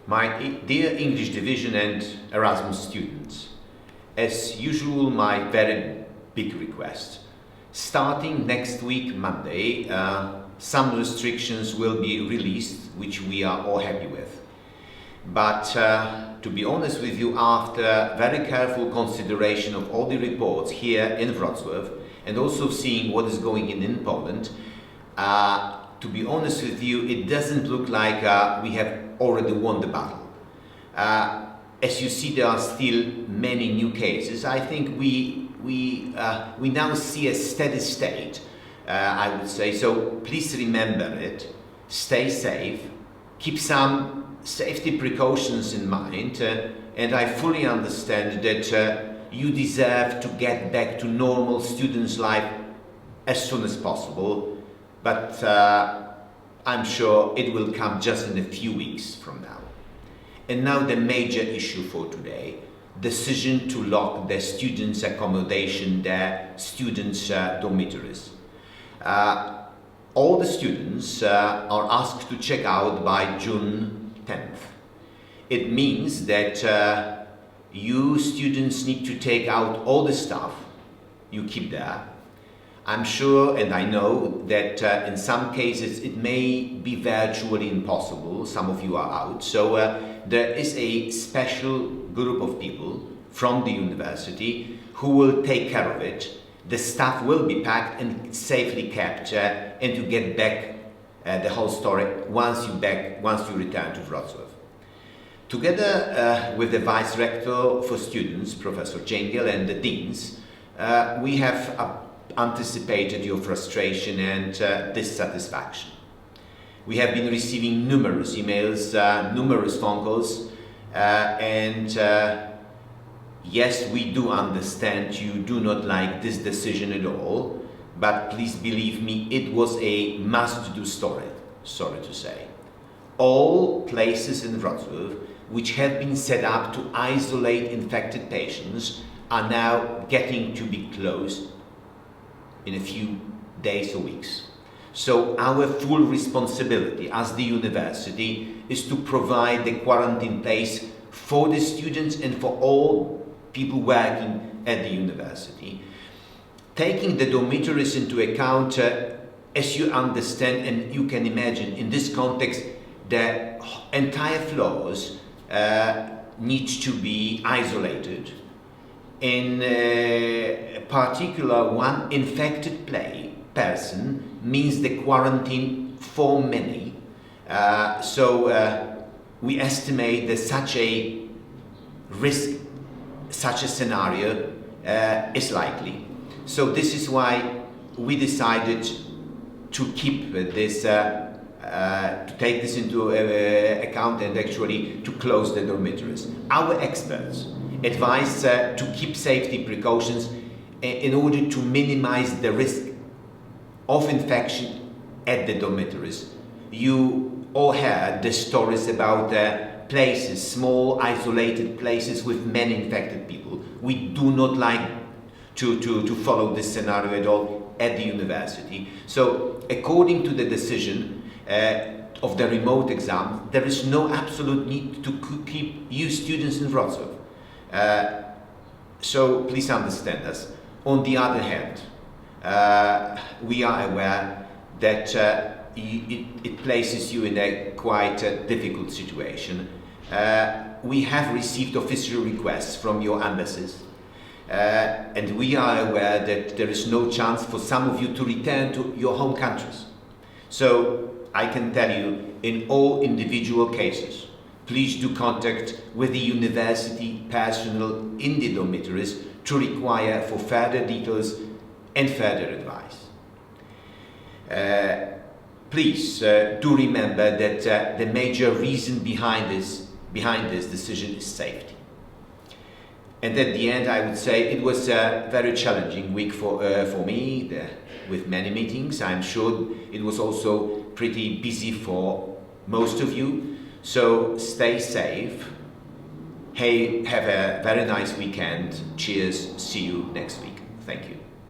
My dear English Division and Erasmus students, as usual, my very big request. Starting next week, Monday, some restrictions will be released, which we are all happy with. But to be honest with you, after very careful consideration of all the reports here in Wrocław and also seeing what is going in Poland, to be honest with you, it doesn't look like we have already won the battle. As you see, there are still many new cases. I think we now see a steady state, I would say. So please remember it, stay safe, keep some safety precautions in mind, and I fully understand that you deserve to get back to normal students' life as soon as possible. But I'm sure it will come just in a few weeks from now. And now the major issue for today, decision to lock the students' accommodation, their students' dormitories. All the students are asked to check out by June 10th. It means that you students need to take out all the stuff you keep there. I'm sure and I know that in some cases it may be virtually impossible. Some of you are out. So there is a special group of people from the university who will take care of it. The stuff will be packed and safely kept and to get back the whole story once you return to Wrocław. Together with the Vice Rector for Students, Professor Jengel, and the Deans, we have anticipated your frustration and dissatisfaction. We have been receiving numerous emails, numerous phone calls, and yes, we do understand you do not like this decision at all, but please believe me, it was a must-do story, sorry to say. All places in Wrocław which have been set up to isolate infected patients are now getting to be closed in a few days or weeks. So our full responsibility as the university is to provide the quarantine place for the students and for all people working at the university. Taking the dormitories into account, as you understand and you can imagine, in this context, the entire floors need to be isolated. In particular, one infected person means the quarantine for many. So we estimate that such a risk, such a scenario is likely. So this is why we decided to keep this, to take this into account and actually to close the dormitories. Our experts advise to keep safety precautions in order to minimize the risk of infection at the dormitories. You all heard the stories about places, small isolated places with many infected people. We do not like to follow this scenario at all at the university. So according to the decision of the remote exam, there is no absolute need to keep you students in Wrocław. So please understand us. On the other hand, we are aware that it places you in a quite difficult situation. We have received official requests from your embassies, and we are aware that there is no chance for some of you to return to your home countries. So I can tell you, in all individual cases, please do contact with the university personnel in the dormitories to require for further details and further advice. Please do remember that the major reason behind this decision is safety. And at the end, I would say it was a very challenging week for me, with many meetings. I'm sure it was also pretty busy for most of you. So stay safe. Hey, have a very nice weekend. Cheers. See you next week. Thank you.